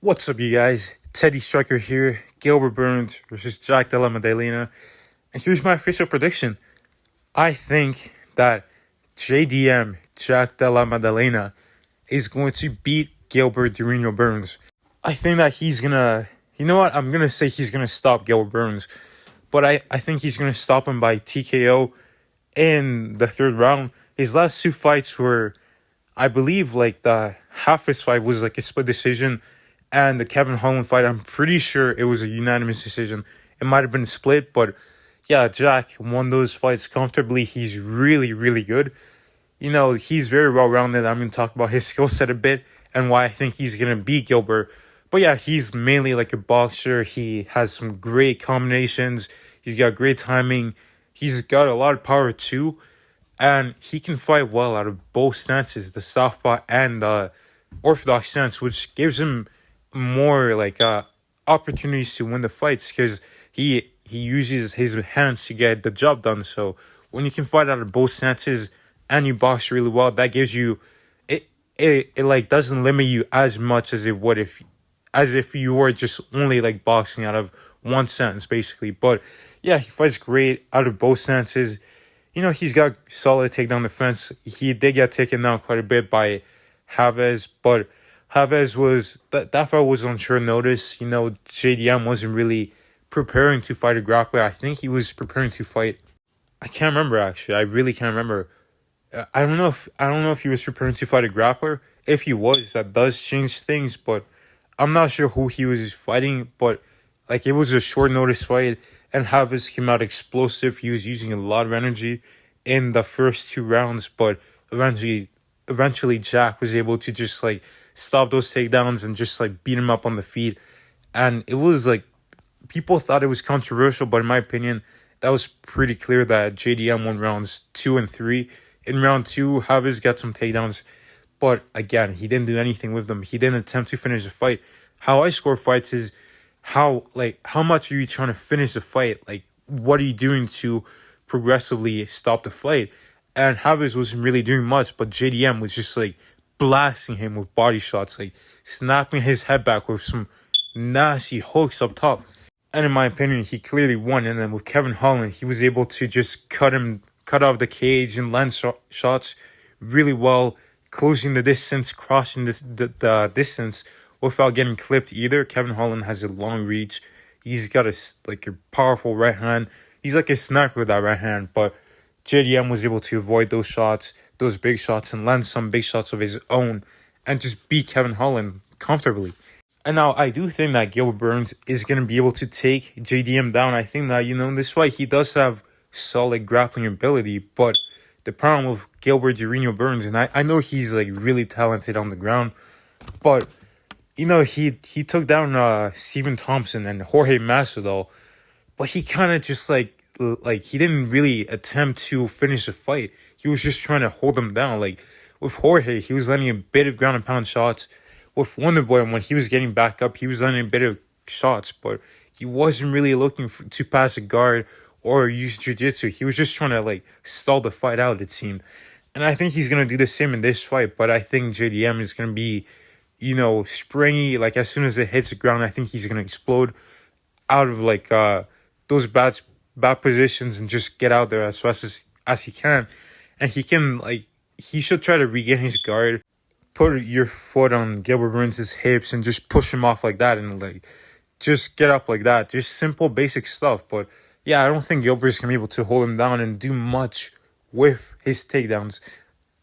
What's up, you guys? Teddy Striker here. Gilbert Burns versus Della Maddalena. And here's my official prediction. I think that JDM, Jack Della Maddalena, is going to beat Gilbert Durino Burns. I think that he's gonna, you know what? I'm gonna say he's gonna stop Gilbert Burns. But I think he's gonna stop him by TKO in the third round. His last two fights were, I believe, like the half his fight was like a split decision. And the Kevin Holland fight, I'm pretty sure it was a unanimous decision. It might have been split, but yeah, Jack won those fights comfortably. He's really, really good. You know, he's very well-rounded. I'm going to talk about his skill set a bit and why I think he's going to beat Gilbert. But yeah, he's mainly like a boxer. He has some great combinations. He's got great timing. He's got a lot of power too. And he can fight well out of both stances, the southpaw and the orthodox stance, which gives him more like opportunities to win the fights because he uses his hands to get the job done. So when you can fight out of both stances and you box really well, that gives you it like doesn't limit you as much as it would if you were just only like boxing out of one stance basically. But yeah, he fights great out of both stances. You know, he's got solid takedown defense. He did get taken down quite a bit by Chavez, but Chavez was that fight was on short notice. You know, JDM wasn't really preparing to fight a grappler. I think he was preparing to fight. I can't remember actually. I really can't remember. I don't know if he was preparing to fight a grappler. If he was, that does change things. But I'm not sure who he was fighting. But like it was a short notice fight, and Chavez came out explosive. He was using a lot of energy in the first two rounds, but eventually Jack was able to just like stop those takedowns and just like beat him up on the feet. And it was like people thought it was controversial, but in my opinion, that was pretty clear that JDM won rounds 2 and 3. In round 2, Chavez got some takedowns, but again, he didn't do anything with them. He didn't attempt to finish the fight. How I score fights is how much are you trying to finish the fight? Like, what are you doing to progressively stop the fight? And Chavez wasn't really doing much, but JDM was just like blasting him with body shots, like snapping his head back with some nasty hooks up top. And in my opinion, he clearly won. And then with Kevin Holland, he was able to just cut off the cage and land shots really well, closing the distance, crossing the distance without getting clipped either. Kevin Holland has a long reach. He's got a powerful right hand. He's like a sniper with that right hand. But JDM was able to avoid those shots, those big shots, and land some big shots of his own and just beat Kevin Holland comfortably. And now I do think that Gilbert Burns is going to be able to take JDM down. I think that, in this fight, he does have solid grappling ability, but the problem with Gilbert Durino Burns, and I know he's like really talented on the ground, but he took down Stephen Thompson and Jorge Masvidal, but he kind of just like he didn't really attempt to finish the fight. He was just trying to hold him down. Like with Jorge, he was landing a bit of ground and pound shots. With Wonderboy, when he was getting back up, he was landing a bit of shots, but he wasn't really looking to pass a guard or use jiu-jitsu. He was just trying to like stall the fight out, it seemed. And I think he's going to do the same in this fight, but I think JDM is going to be, springy. Like as soon as it hits the ground, I think he's going to explode out of like those bad positions and just get out there as fast as he can. And he should try to regain his guard. Put your foot on Gilbert Burns' hips and just push him off like that and like just get up like that. Just simple basic stuff. But yeah, I don't think Gilbert's gonna be able to hold him down and do much with his takedowns.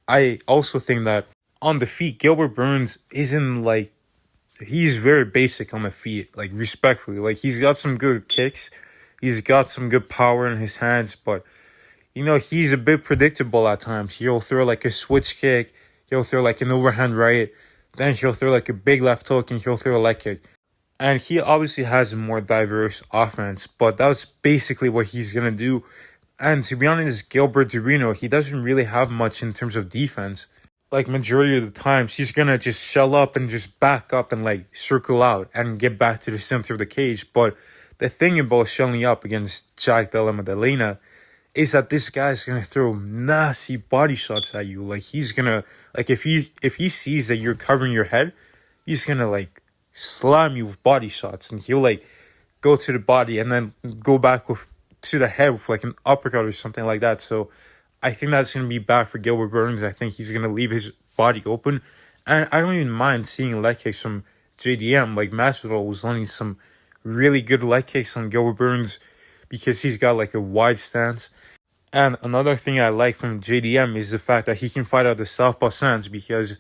I also think that on the feet, Gilbert Burns isn't like, he's very basic on the feet, like respectfully. Like he's got some good kicks, he's got some good power in his hands, but he's a bit predictable at times. He'll throw like a switch kick, he'll throw like an overhand right, then he'll throw like a big left hook, and he'll throw a leg kick. And he obviously has a more diverse offense, but that's basically what he's going to do. And to be honest, Gilbert Durino, he doesn't really have much in terms of defense. Like majority of the times, he's going to just shell up and just back up and like circle out and get back to the center of the cage. But the thing about shelling up against Jack Della Maddalena is that this guy's gonna throw nasty body shots at you. Like he's gonna, like if he sees that you're covering your head, he's gonna like slam you with body shots, and he'll like go to the body and then go back with to the head with like an uppercut or something like that. So I think that's gonna be bad for Gilbert Burns. I think he's gonna leave his body open, and I don't even mind seeing leg kicks from JDM. Like Masvidal was landing some really good leg kicks on Gilbert Burns because he's got like a wide stance. And another thing I like from JDM is the fact that he can fight out the southpaw stance, because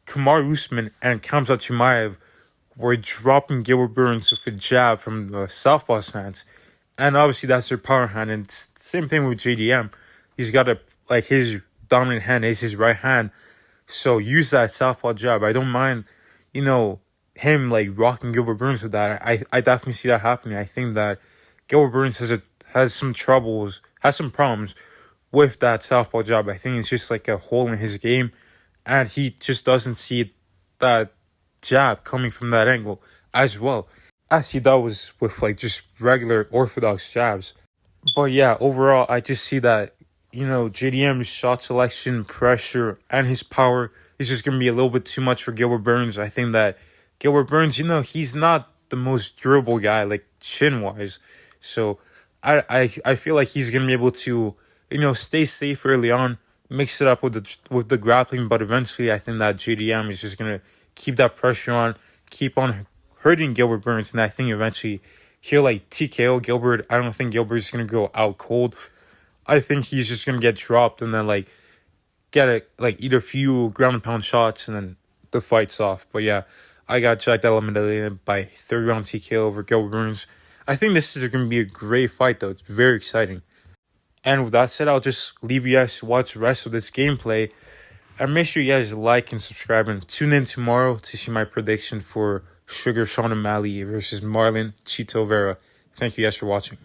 Kamaru Usman and Khamzat Chimaev were dropping Gilbert Burns with a jab from the southpaw stance. And obviously that's their power hand. And same thing with JDM. He's got his dominant hand is his right hand. So use that southpaw jab. I don't mind, him like rocking Gilbert Burns with that. I definitely see that happening. I think that Gilbert Burns has some problems with that southpaw jab. I think it's just like a hole in his game, and he just doesn't see that jab coming from that angle as well as he does with like just regular orthodox jabs. But yeah, overall, I just see that, JDM's shot selection, pressure, and his power is just going to be a little bit too much for Gilbert Burns. I think that Gilbert Burns, he's not the most durable guy, like chin-wise. So I feel like he's going to be able to, stay safe early on, mix it up with the grappling, but eventually I think that JDM is just going to keep that pressure on, keep on hurting Gilbert Burns, and I think eventually he'll like TKO Gilbert. I don't think Gilbert's going to go out cold. I think he's just going to get dropped and then like eat a few ground and pound shots, and then the fight's off. But yeah, I got Della Maddalena by third round TKO over Gilbert Burns. I think this is going to be a great fight though. It's very exciting. And with that said, I'll just leave you guys to watch the rest of this gameplay. And make sure you guys like and subscribe, and tune in tomorrow to see my prediction for Sugar Sean O'Malley versus Marlon Chito Vera. Thank you guys for watching.